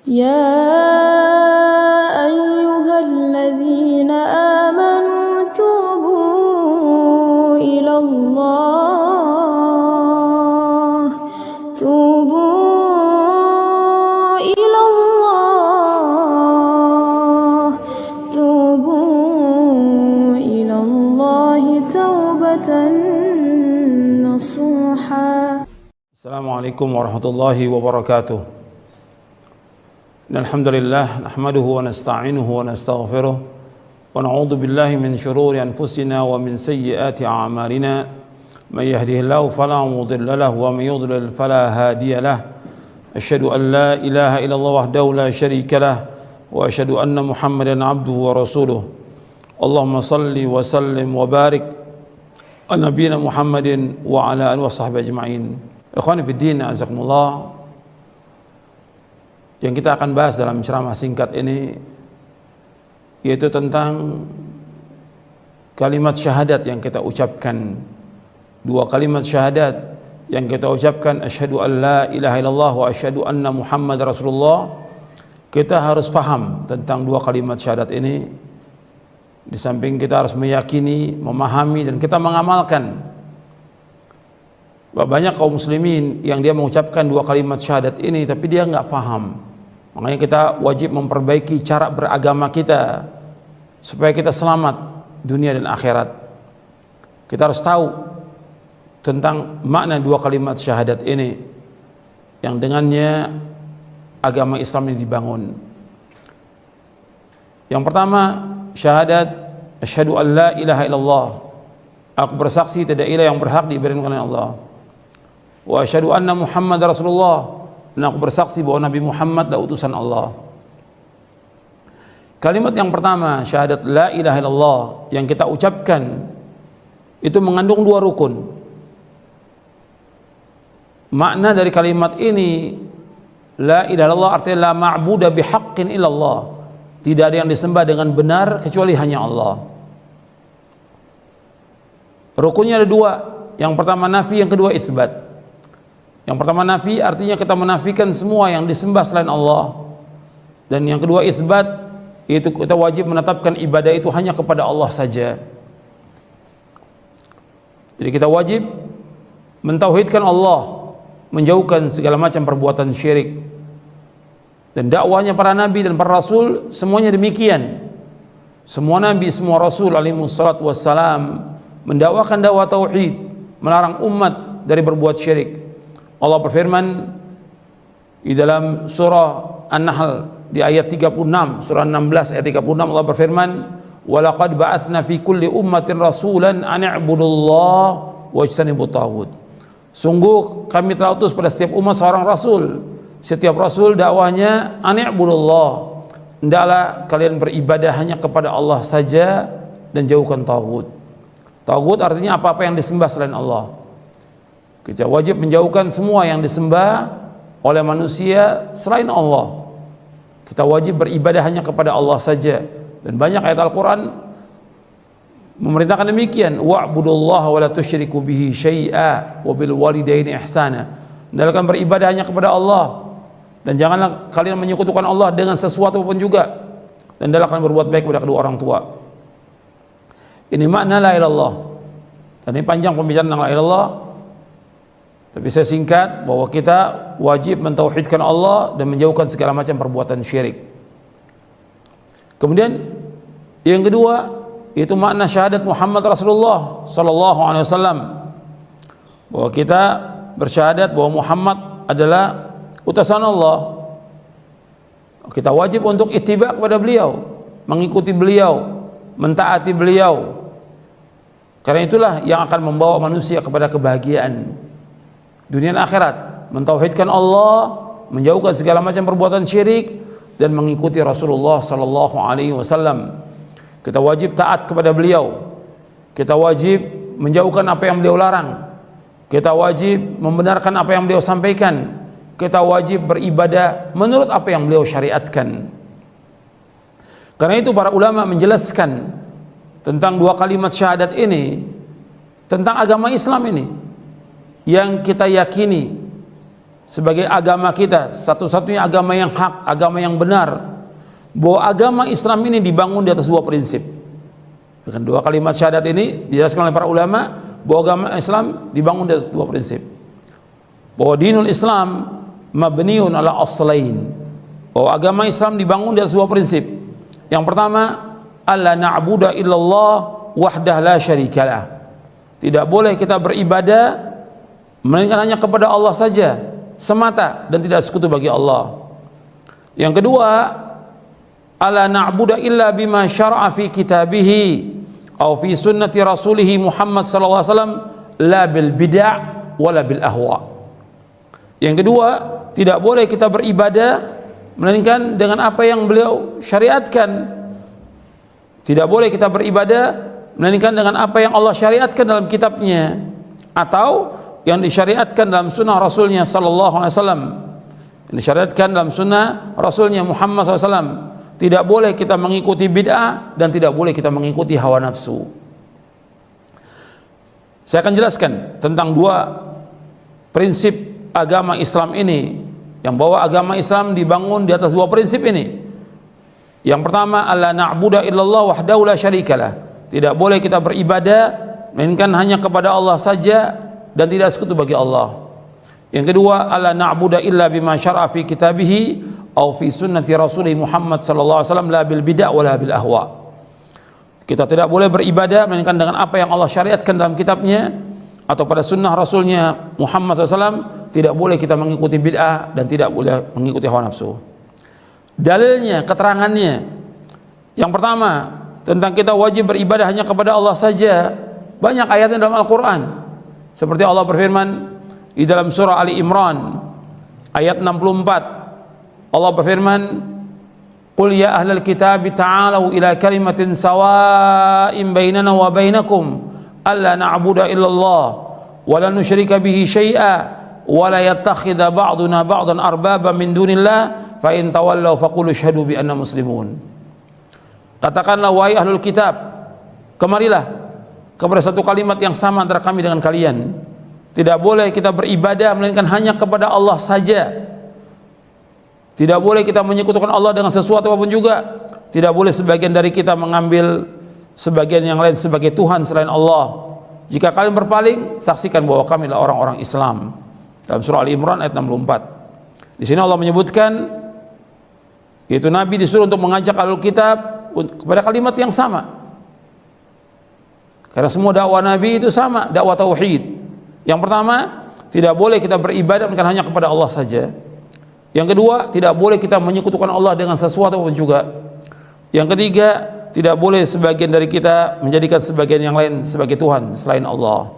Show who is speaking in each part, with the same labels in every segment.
Speaker 1: يا أيها الذين آمنوا توبوا إلى الله توبوا إلى الله توبوا إلى الله توبة نصوحا.
Speaker 2: السلام عليكم ورحمة الله وبركاته. الحمد لله نحمده ونستعينه ونستغفره ونعوذ بالله من شرور أنفسنا ومن سيئات أعمالنا من يهده الله فلا مضل له ومن يضلل فلا هادي له أشهد أن لا إله إلا الله وحده لا شريك له وأشهد أن محمدا عبده ورسوله اللهم صل وسلم وبارك على نبينا محمد وعلى آله وصحبه أجمعين. Ikhwani fi din, azakumullah. Yang kita akan bahas dalam ceramah singkat ini yaitu tentang kalimat syahadat yang kita ucapkan. Dua kalimat syahadat yang kita ucapkan, asyhadu an la ilaha illallah wa asyhadu anna Muhammad Rasulullah. Kita harus faham tentang dua kalimat syahadat ini. Di samping kita harus meyakini, memahami, dan kita mengamalkan. Banyak kaum muslimin yang dia mengucapkan dua kalimat syahadat ini tapi dia nggak faham. Makanya kita wajib memperbaiki cara beragama kita supaya kita selamat dunia dan akhirat. Kita harus tahu tentang makna dua kalimat syahadat ini yang dengannya agama Islam ini dibangun. Yang pertama, syahadat asyhadu an la ilaha illallah. Aku bersaksi tidak ilah yang berhak diibadahkan oleh Allah. Wa asyhadu anna Muhammad Rasulullah. Dan aku bersaksi bahwa Nabi Muhammad adalah utusan Allah. Kalimat yang pertama, syahadat la ilaha illallah, yang kita ucapkan itu mengandung dua rukun. Makna dari kalimat ini, la ilaha illallah artinya la ma'buda bihaqqin illallah. Tidak ada yang disembah dengan benar kecuali hanya Allah. Rukunnya ada dua. Yang pertama nafi, yang kedua itsbat. Yang pertama nafi artinya kita menafikan semua yang disembah selain Allah. Dan yang kedua itsbat, yaitu kita wajib menetapkan ibadah itu hanya kepada Allah saja. Jadi kita wajib mentauhidkan Allah, menjauhkan segala macam perbuatan syirik. Dan dakwahnya para nabi dan para rasul semuanya demikian. Semua nabi, semua rasul alaihi wassalatu wassalam mendakwakan dakwah tauhid, melarang umat dari berbuat syirik. Allah berfirman di dalam surah An-Nahl di ayat 36, surah 16 ayat 36, Allah berfirman, "Wa laqad ba'atsna fi kulli ummatin rasulan an i'budullaha wajtanibut taghut." Sungguh kami telah utus pada setiap umat seorang rasul. Setiap rasul dakwahnya an i'budullah. Hendaklah kalian beribadah hanya kepada Allah saja dan jauhkan taghut. Taghut artinya apa-apa yang disembah selain Allah. Kita wajib menjauhkan semua yang disembah oleh manusia selain Allah. Kita wajib beribadah hanya kepada Allah saja. Dan banyak ayat Al-Quran memerintahkan demikian. Wa'budullaha wa la tusyriku bihi syai'a wa bil walidaini ihsana. Hendaklah beribadah hanya kepada Allah. Dan janganlah kalian menyekutukan Allah dengan sesuatu pun juga. Dan hendaklah kalian berbuat baik kepada kedua orang tua. Ini makna la ilaha illallah. Dan ini panjang pembicaraan tentang la ilaha illallah. Tapi saya singkat bahwa kita wajib mentauhidkan Allah dan menjauhkan segala macam perbuatan syirik. Kemudian yang kedua yaitu makna syahadat Muhammad Rasulullah sallallahu alaihi wasallam, bahwa kita bersyahadat bahwa Muhammad adalah utusan Allah. Kita wajib untuk ittiba kepada beliau, mengikuti beliau, mentaati beliau. Karena itulah yang akan membawa manusia kepada kebahagiaan dunia dan akhirat, mentauhidkan Allah, menjauhkan segala macam perbuatan syirik dan mengikuti Rasulullah sallallahu alaihi wasallam. Kita wajib taat kepada beliau. Kita wajib menjauhkan apa yang beliau larang. Kita wajib membenarkan apa yang beliau sampaikan. Kita wajib beribadah menurut apa yang beliau syariatkan. Karena itu para ulama menjelaskan tentang dua kalimat syahadat ini, tentang agama Islam ini yang kita yakini sebagai agama kita, satu-satunya agama yang hak, agama yang benar, bahwa agama Islam ini dibangun di atas dua prinsip. Dengan dua kalimat syahadat ini dijelaskan oleh para ulama bahwa agama Islam dibangun di atas dua prinsip. Bahwa dinul Islam mabniun ala aslain. Bahwa agama Islam dibangun di atas dua prinsip. Yang pertama, alla na'budu illallah wahdah la syarikalah. Tidak boleh kita beribadah melainkan hanya kepada Allah saja semata dan tidak sekutu bagi Allah. Yang kedua, alla na'budu illa bima syara'a fi kitabihi aw fi sunnati rasulih Muhammad sallallahu alaihi wasallam la bil bid'ah wala bil ahwa. Yang kedua, tidak boleh kita beribadah melainkan dengan apa yang beliau syariatkan. Tidak boleh kita beribadah melainkan dengan apa yang Allah syariatkan dalam kitabnya atau yang disyariatkan dalam sunnah Rasulnya sallallahu alaihi wasallam. Yang disyariatkan dalam sunnah Rasulnya Muhammad SAW. Tidak boleh kita mengikuti bid'ah dan tidak boleh kita mengikuti hawa nafsu. Saya akan jelaskan tentang dua prinsip agama Islam ini, yang bahwa agama Islam dibangun di atas dua prinsip ini. Yang pertama, alla na'budu illallah wahdahu la syarikalah. Tidak boleh kita beribadah melainkan hanya kepada Allah saja dan tidak sekutu bagi Allah. Yang kedua, alla na'budu illa bima syara'a fi kitabihi aw fi sunnati rasulih Muhammad sallallahu alaihi wasallam la bil bid'ah wala bil ahwa. Kita tidak boleh beribadah melainkan dengan apa yang Allah syariatkan dalam kitabnya atau pada sunnah rasulnya Muhammad SAW. Tidak boleh kita mengikuti bid'ah dan tidak boleh mengikuti hawa nafsu. Dalilnya, keterangannya, yang pertama tentang kita wajib beribadah hanya kepada Allah saja, banyak ayatnya dalam Al-Quran. Seperti Allah berfirman di dalam surah Ali Imran ayat 64, Allah berfirman, qul ya ahlal kitab ta'alu ila kalimatin sawa'in bainana wa bainakum alla na'budu illallah wa la nusyrika bihi syai'a wa la yattakhidha ba'duna ba'dan arbaba min dunillah fa in tawallaw faqulu syahadu bi anna muslimun. Katakanlah wahai ahlul kitab, kemarilah kepada satu kalimat yang sama antara kami dengan kalian. Tidak boleh kita beribadah melainkan hanya kepada Allah saja. Tidak boleh kita menyekutukan Allah dengan sesuatu apapun juga. Tidak boleh sebagian dari kita mengambil sebagian yang lain sebagai Tuhan selain Allah. Jika kalian berpaling, saksikan bahwa kami adalah orang-orang Islam. Dalam surah Ali Imran ayat 64. Di sini Allah menyebutkan, yaitu Nabi disuruh untuk mengajak ahlul kitab kepada kalimat yang sama. Karena semua dakwah Nabi itu sama, dakwah tauhid. Yang pertama, tidak boleh kita beribadah bukan hanya kepada Allah saja. Yang kedua, tidak boleh kita menyekutukan Allah dengan sesuatu pun juga. Yang ketiga, tidak boleh sebagian dari kita menjadikan sebagian yang lain sebagai Tuhan selain Allah.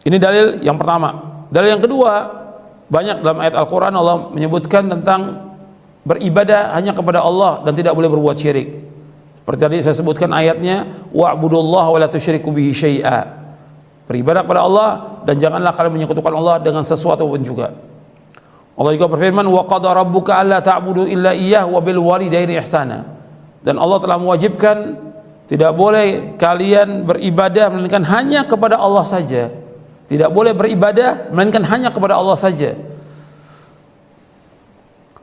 Speaker 2: Ini dalil yang pertama. Dalil yang kedua, banyak dalam ayat Al-Quran Allah menyebutkan tentang beribadah hanya kepada Allah dan tidak boleh berbuat syirik. Seperti tadi saya sebutkan ayatnya, wa'budullaha wa la tusyriku bihi syai'a. Beribadah kepada Allah dan janganlah kalian menyekutukan Allah dengan sesuatu pun juga. Allah juga berfirman, wa qada rabbuka alla ta'budu illa iyyah wa bil walidaini ihsana. Dan Allah telah mewajibkan tidak boleh kalian beribadah melainkan hanya kepada Allah saja. Tidak boleh beribadah melainkan hanya kepada Allah saja.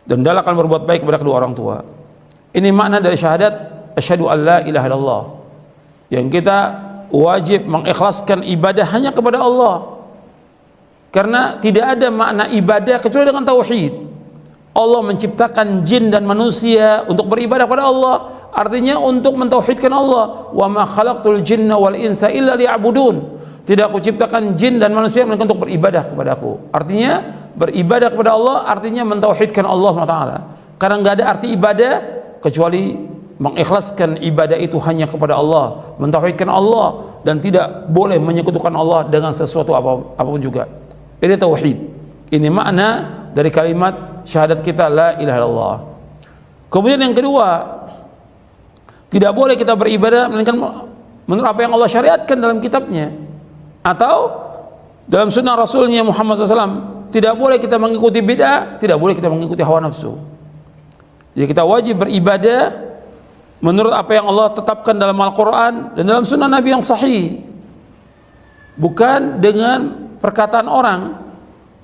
Speaker 2: Dan hendaklah kalian berbuat baik kepada kedua orang tua. Ini makna dari syahadat asyhadu an la ilaha illallah. Yang kita wajib mengikhlaskan ibadah hanya kepada Allah. Karena tidak ada makna ibadah kecuali dengan tauhid. Allah menciptakan jin dan manusia untuk beribadah kepada Allah, artinya untuk mentauhidkan Allah. Wa ma khalaqtul jinna wal insa illa liya'budun. Tidak aku ciptakan jin dan manusia melainkan untuk beribadah kepadaku. Artinya beribadah kepada Allah artinya mentauhidkan Allah SWT. Karena nggak ada arti ibadah kecuali mengikhlaskan ibadah itu hanya kepada Allah, mentauhidkan Allah dan tidak boleh menyekutukan Allah dengan sesuatu apapun juga. Ini tauhid. Ini makna dari kalimat syahadat kita la ilaha illallah. Kemudian yang kedua, tidak boleh kita beribadah melainkan menurut apa yang Allah syariatkan dalam kitabnya atau dalam sunnah Rasulnya Muhammad SAW. Tidak boleh kita mengikuti bid'ah, tidak boleh kita mengikuti hawa nafsu. Jadi kita wajib beribadah menurut apa yang Allah tetapkan dalam Al-Quran dan dalam sunnah Nabi yang sahih, bukan dengan perkataan orang.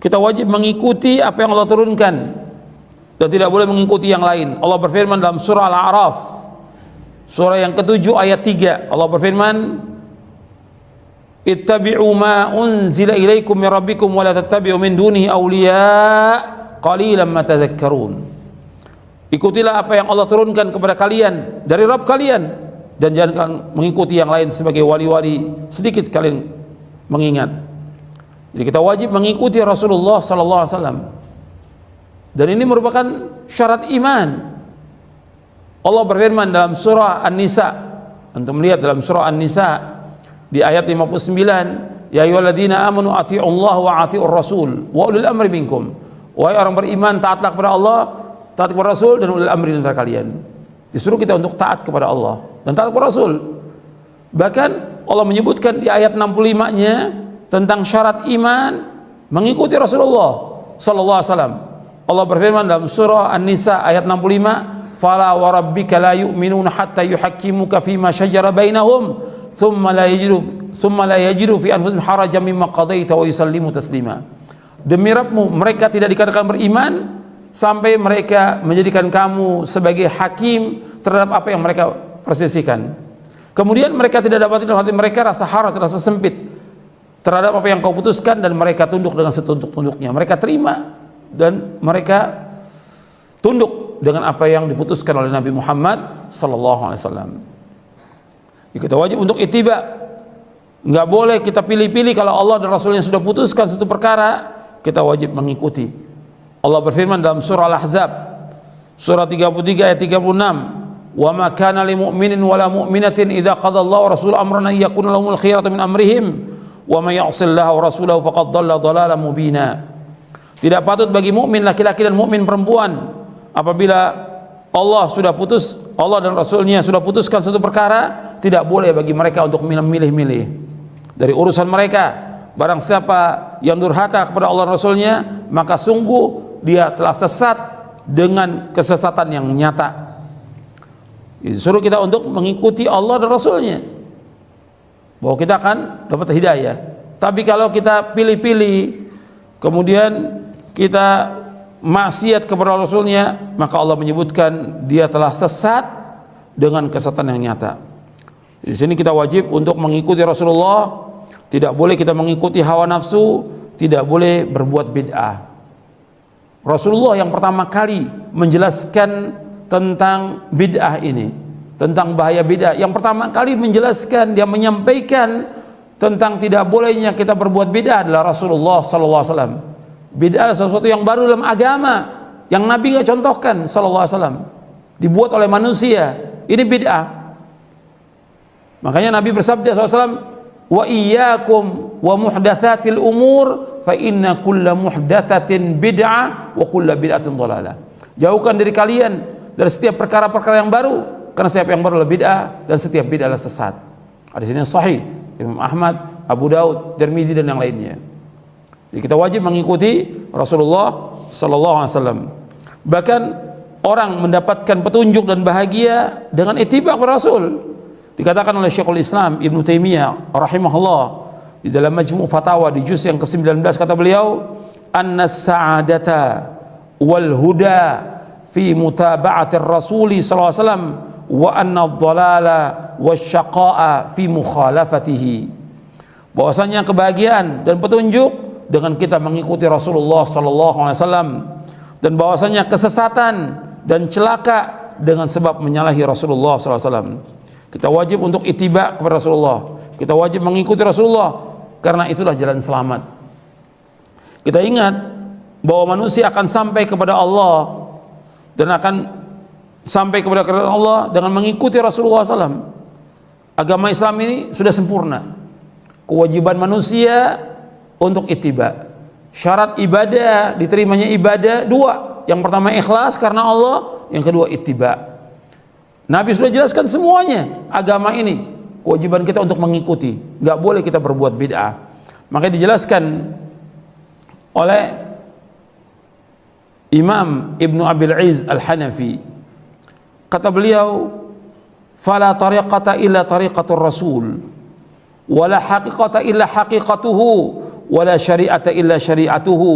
Speaker 2: Kita wajib mengikuti apa yang Allah turunkan dan tidak boleh mengikuti yang lain. Allah berfirman dalam surah Al-A'raf, surah yang ke-7 ayat 3. Allah berfirman, ittabi'u ma unzila ilaikum min rabbikum wa la tattabi'u min dunihi awliya qalilan ma tadhakkarun. Ikutilah apa yang Allah turunkan kepada kalian dari Rabb kalian, dan jangan mengikuti yang lain sebagai wali-wali, sedikit kalian mengingat. Jadi kita wajib mengikuti Rasulullah sallallahu alaihi wasallam. Dan ini merupakan syarat iman. Allah berfirman dalam surah An-Nisa. Antum melihat dalam surah An-Nisa di ayat 59, ya ayyuhalladzina amanu athi'ullaha wa athi'ur rasul wa ulil amri minkum. Wahai orang beriman, taatlah kepada Allah, taat kepada Rasul, dan ulil amri antara kalian. Disuruh kita untuk taat kepada Allah dan taat kepada Rasul. Bahkan Allah menyebutkan di ayat 65-nya tentang syarat iman mengikuti Rasulullah sallallahu alaihi wasallam. Allah berfirman dalam surah An-Nisa ayat 65, fala wa rabbika la yu'minuna hatta yuhakkimuka fima shajara bainahum thumma la yajidu fi anfusihim harajan mimma qadaita wa yusallimu taslima. Demi Rabbmu, mereka tidak dikatakan beriman sampai mereka menjadikan kamu sebagai hakim terhadap apa yang mereka persisikan. Kemudian mereka tidak dapat dalam hati mereka rasa haraj, rasa sempit terhadap apa yang kau putuskan, dan mereka tunduk dengan setunduk-tunduknya. Mereka terima dan mereka tunduk dengan apa yang diputuskan oleh Nabi Muhammad sallallahu alaihi wasallam. Kita wajib untuk ittiba. Enggak boleh kita pilih-pilih. Kalau Allah dan Rasulnya sudah putuskan satu perkara, kita wajib mengikuti. Allah berfirman dalam surah Al-Ahzab surah 33 ayat 36, wa ma kana lil mu'minin wala mu'minatin idza qada Allahu wa rasuluhu amran an yakuna lahumul khiyaratu min amrihim wa may ya'sillaha wa rasulahu faqad dhalla dhalalan mubina. Tidak patut bagi mukmin laki-laki dan mukmin perempuan apabila Allah dan Rasulnya sudah putuskan satu perkara, tidak boleh bagi mereka untuk milih-milih dari urusan mereka. Barang siapa yang durhaka kepada Allah dan Rasulnya, maka sungguh dia telah sesat dengan kesesatan yang nyata. Disuruh kita untuk mengikuti Allah dan Rasulnya, bahwa kita akan dapat hidayah. Tapi kalau kita pilih-pilih, kemudian kita maksiat kepada Rasulnya, maka Allah menyebutkan dia telah sesat dengan kesesatan yang nyata. Di sini kita wajib untuk mengikuti Rasulullah. Tidak boleh kita mengikuti hawa nafsu, tidak boleh berbuat bid'ah. Rasulullah yang pertama kali menjelaskan tentang bid'ah ini, tentang bahaya bid'ah. Yang pertama kali menjelaskan, dia menyampaikan tentang tidak bolehnya kita berbuat bid'ah adalah Rasulullah sallallahu alaihi wasallam. Bid'ah adalah sesuatu yang baru dalam agama yang Nabi nggak contohkan sallallahu alaihi wasallam. Dibuat oleh manusia. Ini bid'ah. Makanya Nabi bersabda sallallahu alaihi wasallam, wa iyyakum wa muhdatsatil umur fa inna kulla muhdatsatin bid'ah wa kulla bid'atin dhalalah. Jauhkan diri kalian dari setiap perkara-perkara yang baru, karena setiap yang baru adalah bid'ah dan setiap bid'ah adalah sesat. Hadis ini sahih Imam Ahmad, Abu Daud, Tirmidzi dan yang lainnya. Jadi kita wajib mengikuti Rasulullah sallallahu alaihi wasallam. Bahkan orang mendapatkan petunjuk dan bahagia dengan ittiba' kepada Rasul. Dikatakan oleh Syekhul Islam Ibnu Taimiyah rahimahullah di dalam Majmu' Fatawa di juz yang ke-19, kata beliau, anna sa'adata wal huda fi mutaba'atir Rasul sallallahu alaihi wasallam wa anna ad-dhalala wasyaqa'a fi mukhalafatihi. Bahwasanya kebahagiaan dan petunjuk dengan kita mengikuti Rasulullah sallallahu alaihi wasallam, dan bahwasanya kesesatan dan celaka dengan sebab menyalahi Rasulullah sallallahu alaihi wasallam. Kita wajib untuk ittiba kepada Rasulullah. Kita wajib mengikuti Rasulullah karena itulah jalan selamat. Kita ingat bahwa manusia akan sampai kepada Allah dan akan sampai kepada kerajaan Allah dengan mengikuti Rasulullah SAW. Agama Islam ini sudah sempurna. Kewajiban manusia untuk ittiba. Syarat ibadah, diterimanya ibadah dua. Yang pertama ikhlas karena Allah, yang kedua ittiba. Nabi sudah jelaskan semuanya agama ini. Kewajiban kita untuk mengikuti, nggak boleh kita berbuat bid'ah. Makanya dijelaskan oleh Imam Ibnu Abil Izz Al-Hanafi, kata beliau, fala tariqata illa tariqatur rasul wala haqiqata illa haqiqatuhu wala syari'ata illa syari'atuhu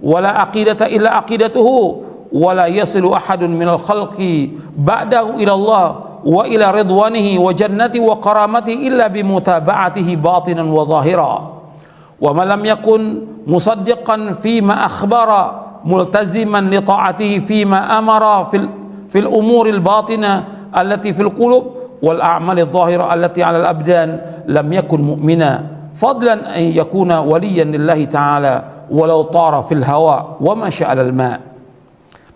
Speaker 2: wala aqidata illa aqidatuhu wala yasilu ahadun minal khalqi ba'dahu ila Allah wa ila ridwanihi wa jannati wa karamati illa bimutaba'atihi batinan wa zahira wa man lam yakun musaddiqan fima akhbara multaziman li ta'atihi fima amara fil umuril batina allati fil qulub wal a'malil zahira allati 'ala al abdan lam yakun mu'mina fadlan an yakuna waliyan lillahi ta'ala walau tara fil hawa wa masya 'alal ma'.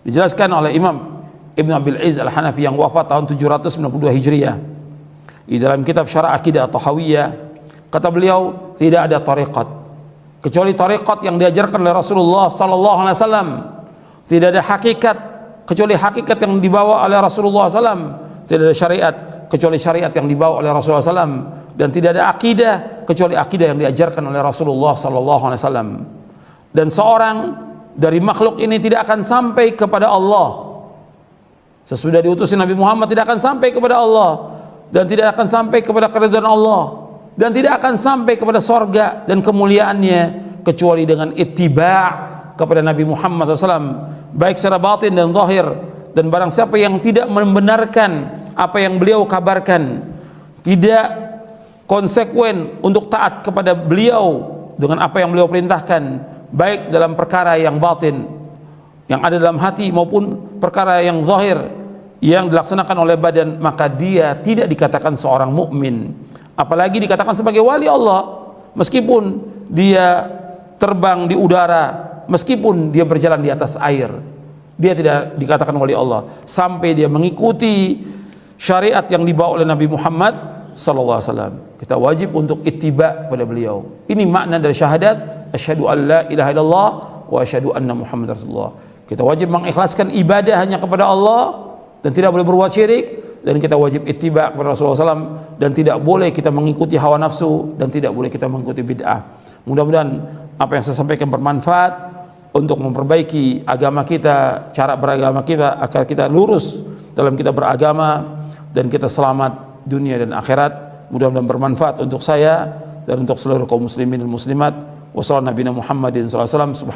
Speaker 2: Dijelaskan oleh Imam Ibn Abil Izz Al-Hanafi yang wafat tahun 792 Hijriah di dalam kitab Syarah Aqidah Tahawiyah, kata beliau, tidak ada tariqat kecuali tariqat yang diajarkan oleh Rasulullah sallallahu alaihi wasallam. Tidak ada hakikat kecuali hakikat yang dibawa oleh Rasulullah SAW. Tidak ada syariat kecuali syariat yang dibawa oleh Rasulullah SAW, dan tidak ada akidah kecuali akidah yang diajarkan oleh Rasulullah SAW. Dan seorang dari makhluk ini tidak akan sampai kepada Allah sesudah diutusin Nabi Muhammad, tidak akan sampai kepada Allah, dan tidak akan sampai kepada keridhaan Allah, dan tidak akan sampai kepada sorga dan kemuliaannya kecuali dengan ittiba' kepada Nabi Muhammad SAW, baik secara batin dan zahir. Dan barang siapa yang tidak membenarkan apa yang beliau kabarkan, tidak konsekuen untuk taat kepada beliau dengan apa yang beliau perintahkan, baik dalam perkara yang batin yang ada dalam hati maupun perkara yang zahir yang dilaksanakan oleh badan, maka dia tidak dikatakan seorang mukmin, apalagi dikatakan sebagai wali Allah, meskipun dia terbang di udara, meskipun dia berjalan di atas air, dia tidak dikatakan wali Allah sampai dia mengikuti syariat yang dibawa oleh Nabi Muhammad sallallahu alaihi wasallam. Kita wajib untuk ittiba pada beliau. Ini makna dari syahadat asyhadu an la ilaha illallah wa asyhadu anna Muhammad Rasulullah. Kita wajib mengikhlaskan ibadah hanya kepada Allah dan tidak boleh berbuat syirik, dan kita wajib ittiba kepada Rasulullah SAW, dan tidak boleh kita mengikuti hawa nafsu, dan tidak boleh kita mengikuti bid'ah. Mudah-mudahan apa yang saya sampaikan bermanfaat untuk memperbaiki agama kita, cara beragama kita, agar kita lurus dalam kita beragama dan kita selamat dunia dan akhirat. Mudah-mudahan bermanfaat untuk saya dan untuk seluruh kaum muslimin dan muslimat. Wassalamualaikum warahmatullahi wabarakatuh.